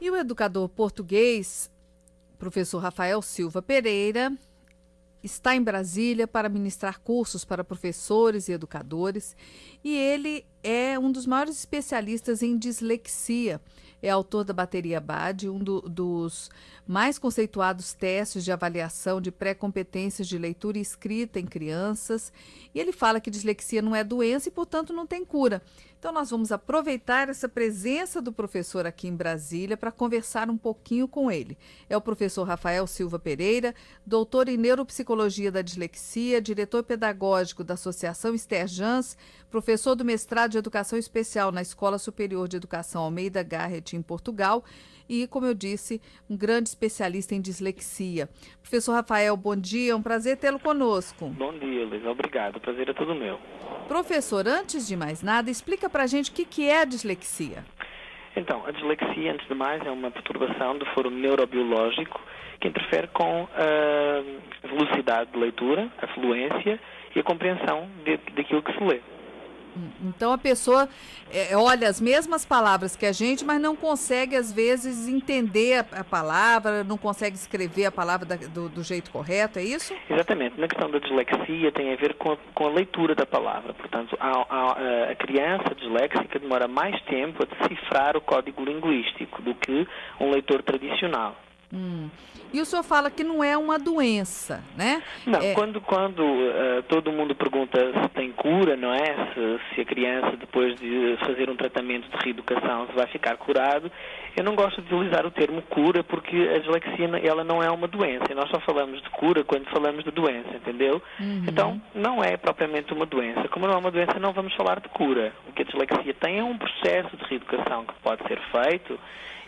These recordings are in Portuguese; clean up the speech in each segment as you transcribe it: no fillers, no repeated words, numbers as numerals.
E o educador português, professor Rafael Silva Pereira, está em Brasília para ministrar cursos para professores e educadores, e ele é um dos maiores especialistas em dislexia. É autor da bateria BAD, dos mais conceituados testes de avaliação de pré-competências de leitura e escrita em crianças. E ele fala que dislexia não é doença e, portanto, não tem cura. Então, nós vamos aproveitar essa presença do professor aqui em Brasília para conversar um pouquinho com ele. É o professor Rafael Silva Pereira, doutor em neuropsicologia da dislexia, diretor pedagógico da Associação Esther Jans, professor do mestrado de Educação Especial na Escola Superior de Educação Almeida Garrett, em Portugal, e, como eu disse, um grande especialista em dislexia. Professor Rafael, bom dia, é um prazer tê-lo conosco. Bom dia, Luiz, obrigado, o prazer é todo meu. Professor, antes de mais nada, explica pra gente o que é a dislexia. Então, a dislexia, antes de mais, é uma perturbação do foro neurobiológico que interfere com a velocidade de leitura, a fluência e a compreensão daquilo que se lê. Então a pessoa olha as mesmas palavras que a gente, mas não consegue, às vezes, entender a palavra, não consegue escrever a palavra do jeito correto, é isso? Exatamente. Na questão da dislexia tem a ver com a leitura da palavra. Portanto, a criança disléxica demora mais tempo a decifrar o código linguístico do que um leitor tradicional. E o senhor fala que não é uma doença, né? Não, quando todo mundo pergunta se tem cura, não é? Se a criança, depois de fazer um tratamento de reeducação, se vai ficar curado, eu não gosto de utilizar o termo cura porque a dislexia ela não é uma doença. E nós só falamos de cura quando falamos de doença, entendeu? Então, não é propriamente uma doença. Como não é uma doença, não vamos falar de cura. O que a dislexia tem é um processo de reeducação que pode ser feito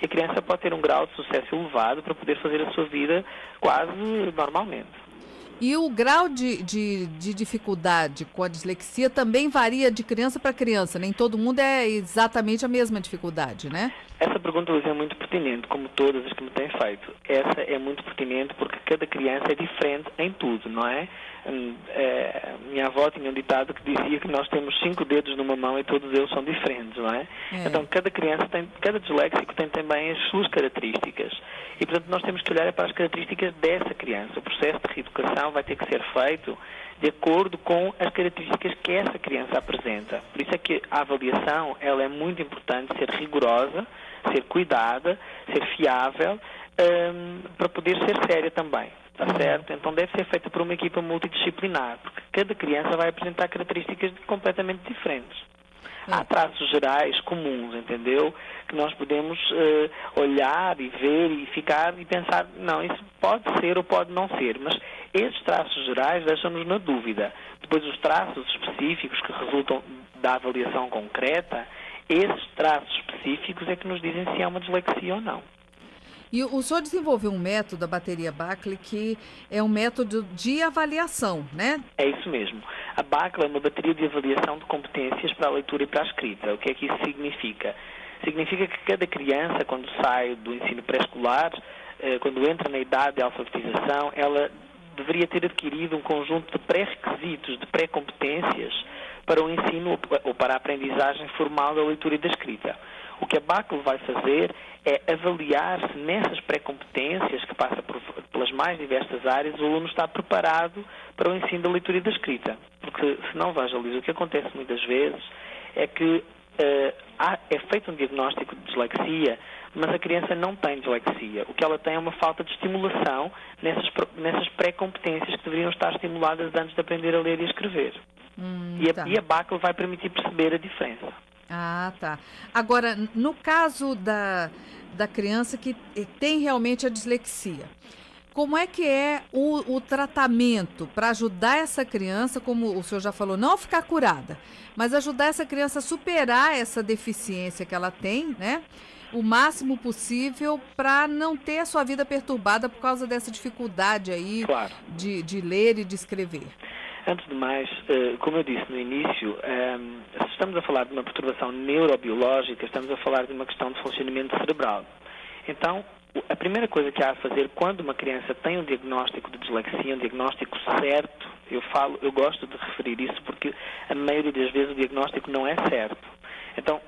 e a criança pode ter um grau de sucesso elevado para poder fazer a sua vida quase normalmente. E o grau de dificuldade com a dislexia também varia de criança para criança, nem todo mundo é exatamente a mesma dificuldade, né? Essa pergunta, Luís, é muito pertinente, como todas as que me têm feito. Essa é muito pertinente porque cada criança é diferente em tudo, não é? Minha avó tinha um ditado que dizia que nós temos 5 dedos numa mão e todos eles são diferentes, não é? Então, cada disléxico tem também as suas características. E, portanto, nós temos que olhar para as características dessa criança. O processo de reeducação vai ter que ser feito de acordo com as características que essa criança apresenta. Por isso é que a avaliação ela é muito importante, ser rigorosa, ser cuidada, ser fiável, para poder ser séria também. Está certo? Então deve ser feita por uma equipa multidisciplinar, porque cada criança vai apresentar características completamente diferentes. Há traços gerais comuns, entendeu? Que nós podemos olhar e ver e ficar e pensar, não, isso pode ser ou pode não ser, mas esses traços gerais deixam-nos na dúvida. Depois os traços específicos que resultam da avaliação concreta, esses traços específicos é que nos dizem se é uma dislexia ou não. E o senhor desenvolveu um método, a bateria BACLE, que é um método de avaliação, né? É isso mesmo. A BACLE é uma bateria de avaliação de competências para a leitura e para a escrita. O que é que isso significa? Significa que cada criança, quando sai do ensino pré-escolar, quando entra na idade de alfabetização, ela deveria ter adquirido um conjunto de pré-requisitos, de pré-competências para o ensino ou para a aprendizagem formal da leitura e da escrita. O que a BACLE vai fazer é avaliar se nessas pré-competências, que passa pelas mais diversas áreas, o aluno está preparado para o ensino da leitura e da escrita. Porque, se não veja, Luís, o que acontece muitas vezes é que é feito um diagnóstico de dislexia, mas a criança não tem dislexia. O que ela tem é uma falta de estimulação nessas pré-competências que deveriam estar estimuladas antes de aprender a ler e a escrever. E a BACLE vai permitir perceber a diferença. Ah, tá. Agora, no caso da criança que tem realmente a dislexia, como é que é o tratamento para ajudar essa criança, como o senhor já falou, não ficar curada, mas ajudar essa criança a superar essa deficiência que ela tem, né? O máximo possível para não ter a sua vida perturbada por causa dessa dificuldade aí, claro, de ler e de escrever. Antes de mais, como eu disse no início, se estamos a falar de uma perturbação neurobiológica, estamos a falar de uma questão de funcionamento cerebral. Então, a primeira coisa que há a fazer quando uma criança tem um diagnóstico de dislexia, um diagnóstico certo, eu gosto de referir isso porque a maioria das vezes o diagnóstico não é certo. Então,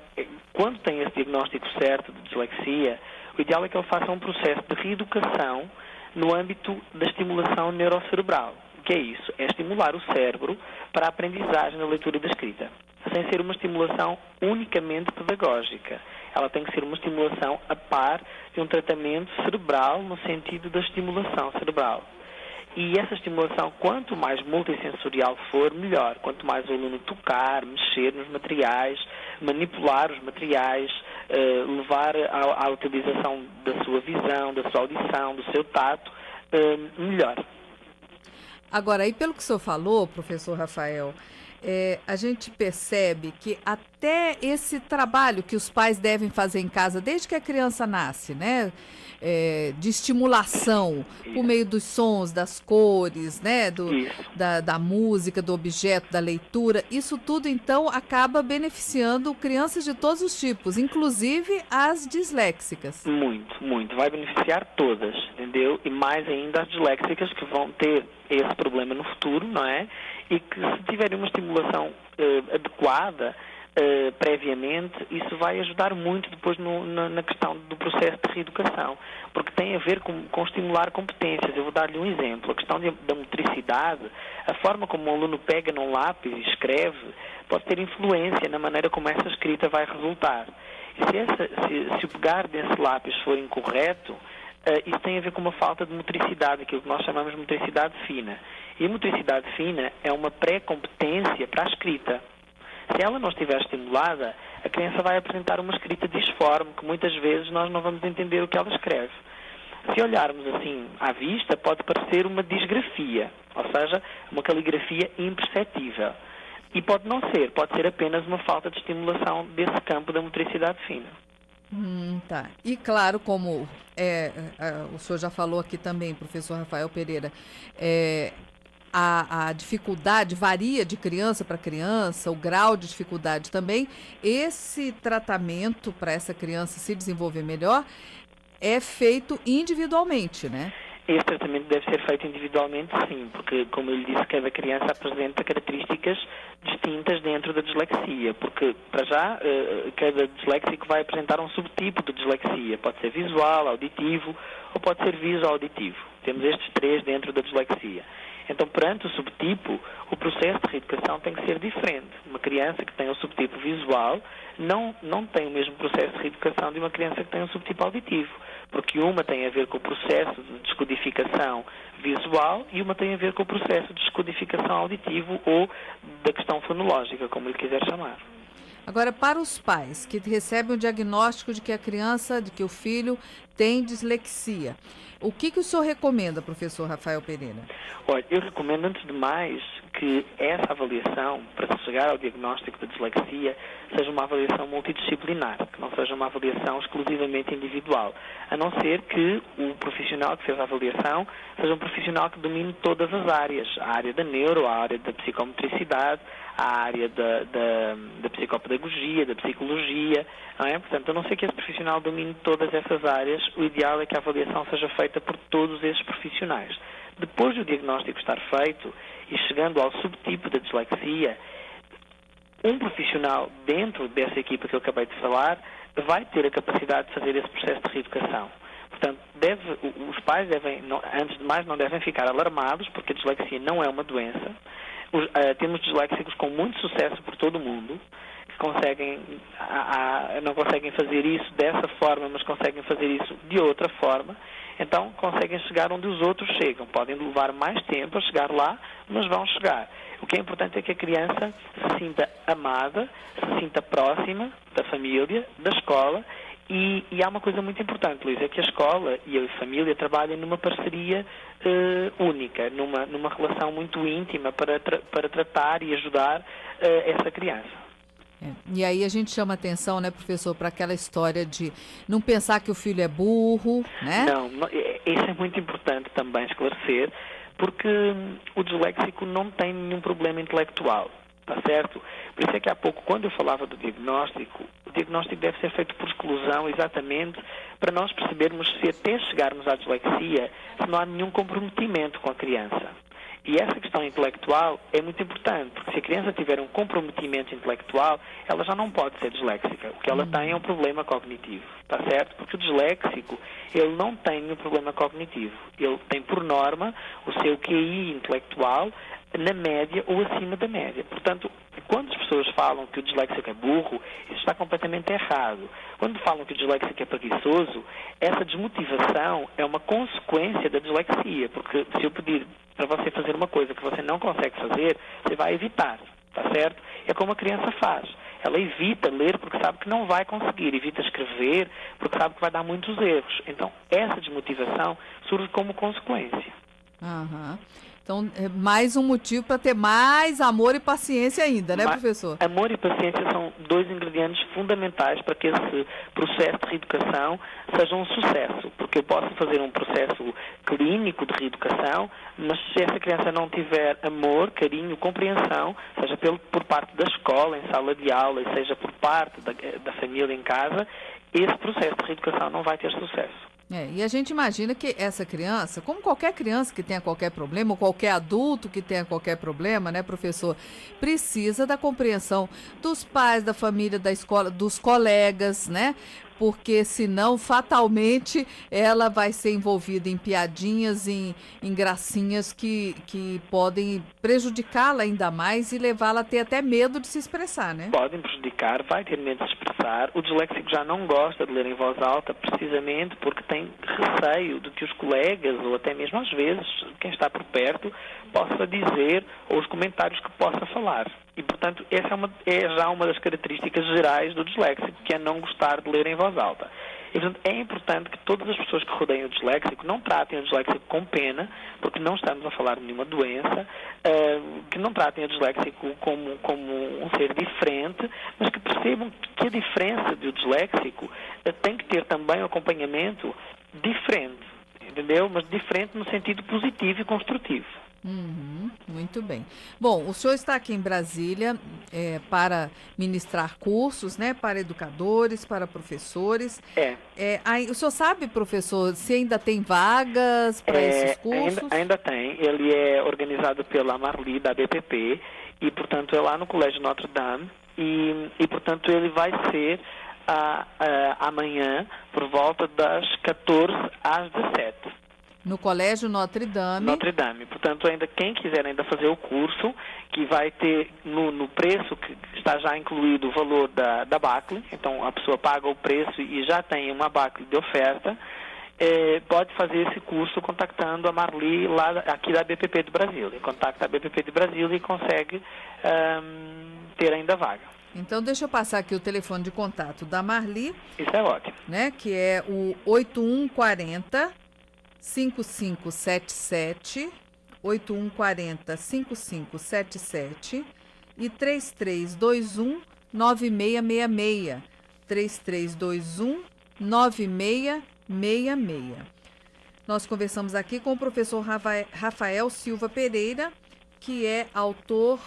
quando tem esse diagnóstico certo de dislexia, O ideal é que ele faça um processo de reeducação no âmbito da estimulação neurocerebral. O que é isso? É estimular o cérebro para a aprendizagem da leitura e da escrita, sem ser uma estimulação unicamente pedagógica. Ela tem que ser uma estimulação a par de um tratamento cerebral no sentido da estimulação cerebral. E essa estimulação, quanto mais multissensorial for, melhor. Quanto mais o aluno tocar, mexer nos materiais, manipular os materiais, levar à utilização da sua visão, da sua audição, do seu tato, melhor. Agora, aí pelo que o senhor falou, professor Rafael, a gente percebe que até esse trabalho que os pais devem fazer em casa, desde que a criança nasce, né? De estimulação por meio dos sons, das cores, né? Da música, do objeto, da leitura, isso tudo então acaba beneficiando crianças de todos os tipos, inclusive as disléxicas. Muito, muito. Vai beneficiar todas, entendeu? E mais ainda as disléxicas que vão ter esse problema no futuro, não é? E que se tiverem uma estimulação adequada previamente, isso vai ajudar muito depois na questão do processo de reeducação, porque tem a ver com estimular competências. Eu vou dar-lhe um exemplo. A questão da motricidade, a forma como o aluno pega num lápis e escreve, pode ter influência na maneira como essa escrita vai resultar. E se o pegar desse lápis for incorreto, isso tem a ver com uma falta de motricidade, aquilo que nós chamamos de motricidade fina. E a motricidade fina é uma pré-competência para a escrita. Se ela não estiver estimulada, a criança vai apresentar uma escrita disforme, que muitas vezes nós não vamos entender o que ela escreve. Se olharmos assim à vista, pode parecer uma disgrafia, ou seja, uma caligrafia imperceptível. E pode não ser, pode ser apenas uma falta de estimulação desse campo da motricidade fina. Tá. E claro, como o senhor já falou aqui também, professor Rafael Pereira, a dificuldade varia de criança para criança, o grau de dificuldade também. Esse tratamento para essa criança se desenvolver melhor é feito individualmente, né? Esse tratamento deve ser feito individualmente, sim, porque, como eu lhe disse, cada criança apresenta características distintas dentro da dislexia, porque, para já, cada disléxico vai apresentar um subtipo de dislexia. Pode ser visual, auditivo, ou pode ser viso-auditivo. Temos estes três dentro da dislexia. Então, perante o subtipo, o processo de reeducação tem que ser diferente. Uma criança que tem o subtipo visual não tem o mesmo processo de reeducação de uma criança que tem o subtipo auditivo, porque uma tem a ver com o processo de descodificação visual e uma tem a ver com o processo de descodificação auditivo ou da questão fonológica, como ele quiser chamar. Agora, para os pais que recebem o diagnóstico de que a criança, de que o filho tem dislexia, o que o senhor recomenda, professor Rafael Pereira? Olha, eu recomendo, antes de mais, que essa avaliação, para se chegar ao diagnóstico da dislexia, seja uma avaliação multidisciplinar, que não seja uma avaliação exclusivamente individual, a não ser que o profissional que fez a avaliação seja um profissional que domine todas as áreas, a área da neuro, a área da psicomotricidade, a área da psicopedagogia, da psicologia, não é? Portanto, a não ser que esse profissional domine todas essas áreas, o ideal é que a avaliação seja feita por todos esses profissionais. Depois do diagnóstico estar feito e chegando ao subtipo da dislexia, um profissional dentro dessa equipa que eu acabei de falar vai ter a capacidade de fazer esse processo de reeducação. Portanto, os pais devem, antes de mais, não devem ficar alarmados, porque a dislexia não é uma doença. Temos disléxicos com muito sucesso por todo o mundo, que não conseguem fazer isso dessa forma, mas conseguem fazer isso de outra forma. Então, conseguem chegar onde os outros chegam. Podem levar mais tempo a chegar lá, mas vão chegar. O que é importante é que a criança se sinta amada, se sinta próxima da família, da escola. E há uma coisa muito importante, Luís, é que a escola e a família trabalhem numa parceria única, numa relação muito íntima para tratar e ajudar essa criança. E aí a gente chama atenção, né, professor, para aquela história de não pensar que o filho é burro, né? Não, isso é muito importante também esclarecer, porque o disléxico não tem nenhum problema intelectual. Está certo? Por isso é que há pouco, quando eu falava do diagnóstico, o diagnóstico deve ser feito por exclusão, exatamente para nós percebermos se até chegarmos à dislexia, se não há nenhum comprometimento com a criança. E essa questão intelectual é muito importante, porque se a criança tiver um comprometimento intelectual, ela já não pode ser disléxica. O que ela tem é um problema cognitivo, está certo? Porque o disléxico, ele não tem nenhum problema cognitivo. Ele tem, por norma, o seu QI intelectual na média ou acima da média. Portanto, quando as pessoas falam que o disléxico é burro, isso está completamente errado. Quando falam que o disléxico é preguiçoso, essa desmotivação é uma consequência da dislexia, porque se eu pedir para você fazer uma coisa que você não consegue fazer, você vai evitar, está certo? É como a criança faz. Ela evita ler porque sabe que não vai conseguir, evita escrever porque sabe que vai dar muitos erros. Então, essa desmotivação surge como consequência. Aham. Então, é mais um motivo para ter mais amor e paciência ainda, né, professor? Amor e paciência são dois ingredientes fundamentais para que esse processo de reeducação seja um sucesso. Porque eu posso fazer um processo clínico de reeducação, mas se essa criança não tiver amor, carinho, compreensão, seja por parte da escola, em sala de aula, e seja por parte da família em casa, esse processo de reeducação não vai ter sucesso. E a gente imagina que essa criança, como qualquer criança que tenha qualquer problema, ou qualquer adulto que tenha qualquer problema, né, professor, precisa da compreensão dos pais, da família, da escola, dos colegas, né? Porque senão, fatalmente, ela vai ser envolvida em piadinhas, em gracinhas que podem prejudicá-la ainda mais e levá-la a ter até medo de se expressar, né? Podem prejudicar, vai ter medo de se expressar. O disléxico já não gosta de ler em voz alta, precisamente porque tem receio de que os colegas, ou até mesmo às vezes, quem está por perto, possa dizer, ou os comentários que possa falar. E, portanto, essa é já uma das características gerais do disléxico, que é não gostar de ler em voz alta. E, portanto, é importante que todas as pessoas que rodeiam o disléxico não tratem o disléxico com pena, porque não estamos a falar de nenhuma doença, que não tratem o disléxico como um ser diferente, mas que percebam que a diferença do disléxico tem que ter também um acompanhamento diferente, entendeu? Mas diferente no sentido positivo e construtivo. Muito bem. Bom, o senhor está aqui em Brasília para ministrar cursos, né, para educadores, para professores. Aí, o senhor sabe, professor, se ainda tem vagas para esses cursos? Ainda tem. Ele é organizado pela Marli, da BPP, e, portanto, é lá no Colégio Notre Dame, e portanto, ele vai ser amanhã, por volta das 14 às 17. No Colégio Notre Dame. Notre Dame. Portanto, quem quiser fazer o curso, que vai ter no preço que está já incluído o valor da BACLI, então a pessoa paga o preço e já tem uma BACLI de oferta, pode fazer esse curso contactando a Marli aqui da BPP do Brasil. Ele contacta a BPP do Brasil e consegue ter ainda vaga. Então, deixa eu passar aqui o telefone de contato da Marli. Isso é ótimo. Né, que é o 8140 5577, 8140 5577 e 3321 9666, 3321 9666. Nós conversamos aqui com o professor Rafael Silva Pereira, que é autor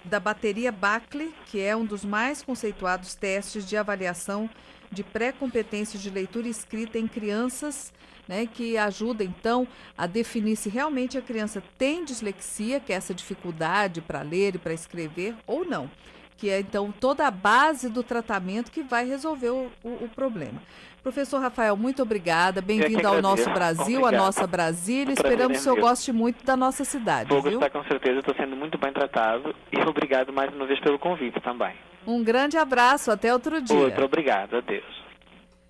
da bateria BACLI, que é um dos mais conceituados testes de avaliação de pré-competências de leitura e escrita em crianças, né, que ajuda, então, a definir se realmente a criança tem dislexia, que é essa dificuldade para ler e para escrever, ou não. Que é, então, toda a base do tratamento que vai resolver o problema. Professor Rafael, muito obrigada. Bem-vindo ao nosso Brasil, à nossa Brasília. Esperamos que o senhor goste muito da nossa cidade. Vou gostar, com certeza. Estou sendo muito bem tratado. E obrigado mais uma vez pelo convite também. Um grande abraço. Até outro dia. Outro, obrigado. Adeus.